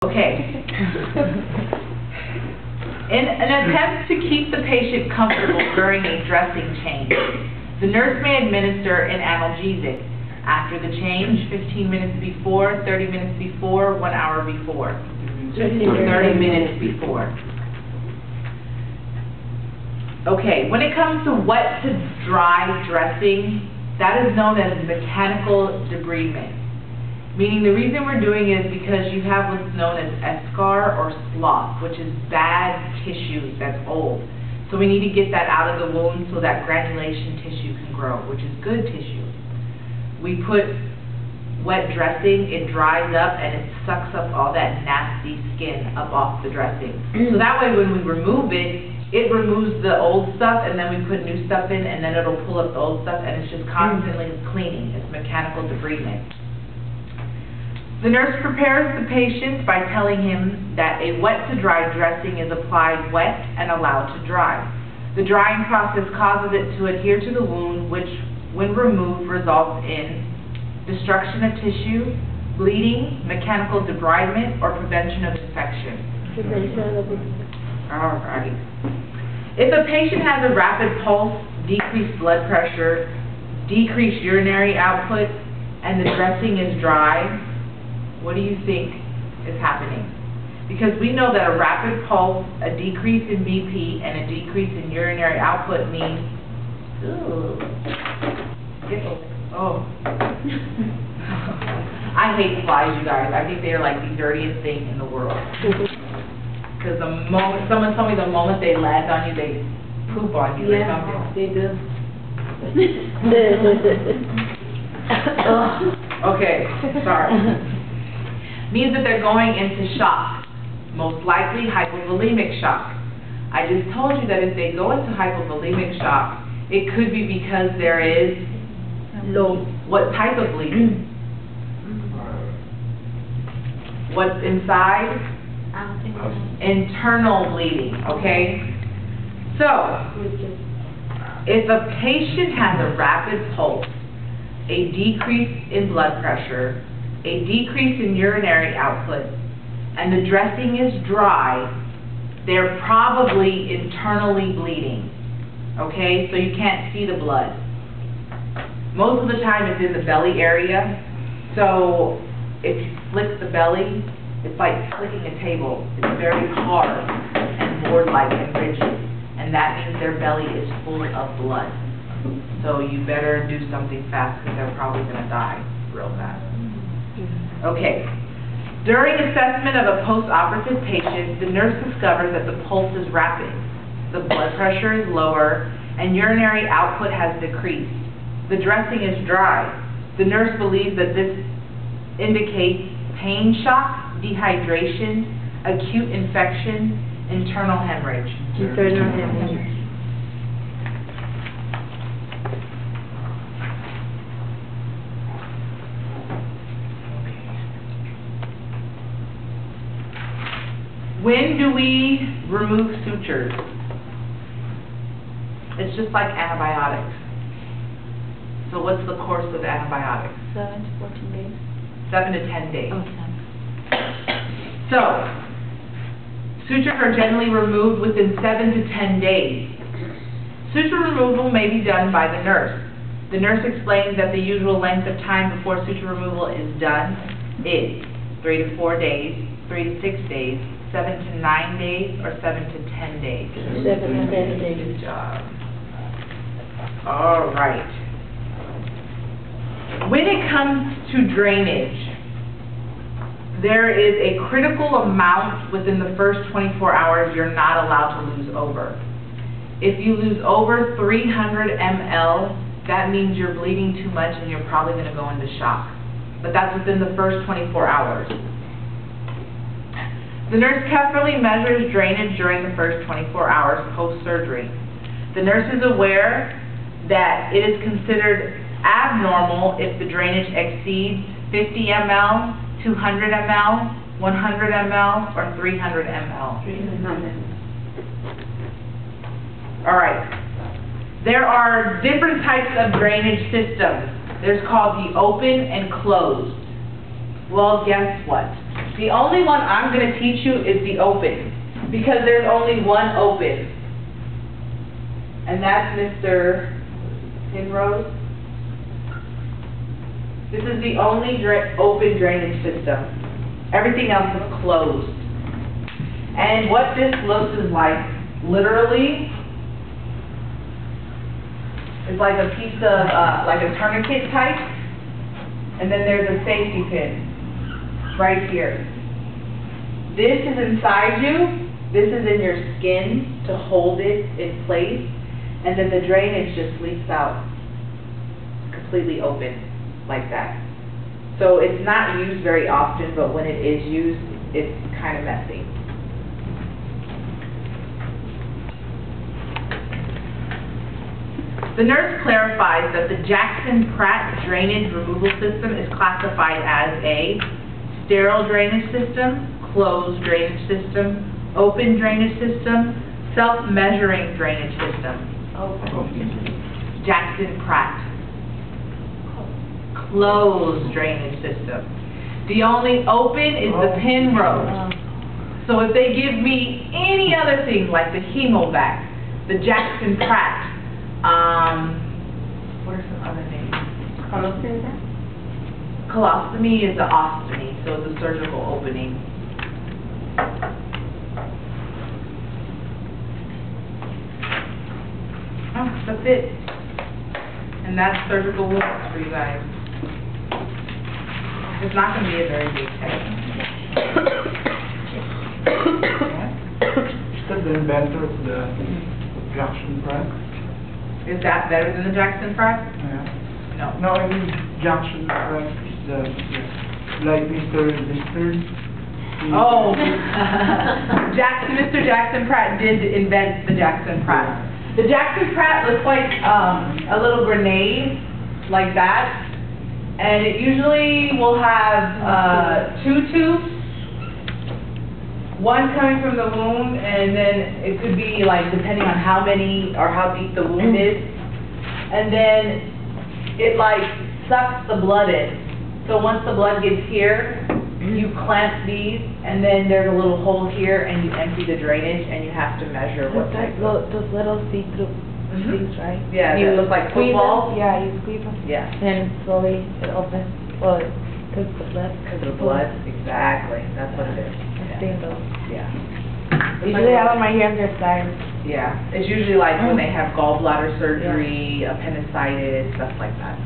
Okay. In an attempt to keep the patient comfortable during a dressing change, the nurse may administer an analgesic after the change, 15 minutes before, 30 minutes before, 1 hour before. 30 minutes before. Okay, when it comes to wet to dry dressing, that is known as mechanical debridement. Meaning the reason we're doing it is because you have what's known as eschar or slough, which is bad tissue that's old. So we need to get that out of the wound so that granulation tissue can grow, which is good tissue. We put wet dressing, it dries up and it sucks up all that nasty skin up off the dressing. So that way when we remove it, it removes the old stuff and then we put new stuff in and then it'll pull up the old stuff and it's just constantly cleaning. It's mechanical debridement. The nurse prepares the patient by telling him that a wet to dry dressing is applied wet and allowed to dry. The drying process causes it to adhere to the wound, which, when removed, results in destruction of tissue, bleeding, mechanical debridement, or prevention of infection. All right. If a patient has a rapid pulse, decreased blood pressure, decreased urinary output, and the dressing is dry, what do you think is happening? Because we know that a rapid pulse, a decrease in BP, and a decrease in urinary output means, I hate flies, you guys. I think they're like the dirtiest thing in the world. Because the moment, someone told me the moment they land on you, they poop on you or something. They do. Okay, sorry. Means that they're going into shock, most likely hypovolemic shock. I just told you that if they go into hypovolemic shock, it could be because there is low. What type of bleeding? What's inside? Internal bleeding, okay? So, if a patient has a rapid pulse, a decrease in blood pressure, a decrease in urinary output, and the dressing is dry, they're probably internally bleeding, okay? So you can't see the blood. Most of the time it's in the belly area, so if you flick the belly, it's like flicking a table. It's very hard and board-like and rigid, and that means their belly is full of blood. So you better do something fast because they're probably going to die real fast. Okay. During assessment of a post-operative patient, the nurse discovers that the pulse is rapid, the blood pressure is lower, and urinary output has decreased. The dressing is dry. The nurse believes that this indicates pain shock, dehydration, acute infection, internal hemorrhage. Internal hemorrhage. When do we remove sutures? It's just like antibiotics. So what's the course of antibiotics? 7 to 14 days. 7 to 10 days. Oh, 10. So, sutures are generally removed within 7 to 10 days. Suture removal may be done by the nurse. The nurse explains that the usual length of time before suture removal is done is 3 to 4 days, 3 to 6 days, 7 to 9 days, or 7 to 10 days. 7 to 10 days. Good job. All right. When it comes to drainage, there is a critical amount within the first 24 hours you're not allowed to lose over. If you lose over 300 ml, that means you're bleeding too much and you're probably going to go into shock. But that's within the first 24 hours. The nurse carefully measures drainage during the first 24 hours post-surgery. The nurse is aware that it is considered abnormal if the drainage exceeds 50 ml, 200 ml, 100 ml, or 300 ml. 300. All right. There are different types of drainage systems. There's called the open and closed. Well, guess what? The only one I'm gonna teach you is the open, because there's only one open. And that's Mr. Penrose. This is the only open drainage system. Everything else is closed. And what this looks is like, literally, is like a piece of, like a tourniquet type, and then there's a safety pin right here. This is inside you, this is in your skin to hold it in place, and then the drainage just leaks out, completely open, like that. So it's not used very often, but when it is used, it's kind of messy. The nurse clarifies that the Jackson-Pratt drainage removal system is classified as a sterile drainage system, closed drainage system, open drainage system, self-measuring drainage system. Jackson-Pratt. Closed drainage system. The only open is the Penrose. So if they give me any other thing, like the Hemovac, the Jackson-Pratt, what are some other names? Colostomy is the ostomy, so it's a surgical opening. Oh, that's it. And that's surgical wounds for you guys. It's not going to be a very big test. Is that the better of the Jackson-Pratt? Is that better than the Jackson-Pratt? Yeah. No. No, I mean Jackson-Pratt is the, like Mr. Oh, Mr. Jackson-Pratt did invent the Jackson-Pratt. The Jackson-Pratt looks like a little grenade, like that, and it usually will have 2 tubes, one coming from the wound, and then it could be like depending on how many or how deep the wound is, and then it like sucks the blood in. So once the blood gets here, you clamp these, and then there's a little hole here, and you empty the drainage, and you have to measure what type of... Those little see-through things, right? Yeah, You that look like squeeze footballs. them, yeah, you squeeze them, Yeah, and slowly it opens, well, because the blood. because of the blood, exactly, that's what it is. I've seen those. Yeah. Usually I have on my younger side. Yeah, it's usually like when they have gallbladder surgery, appendicitis, stuff like that.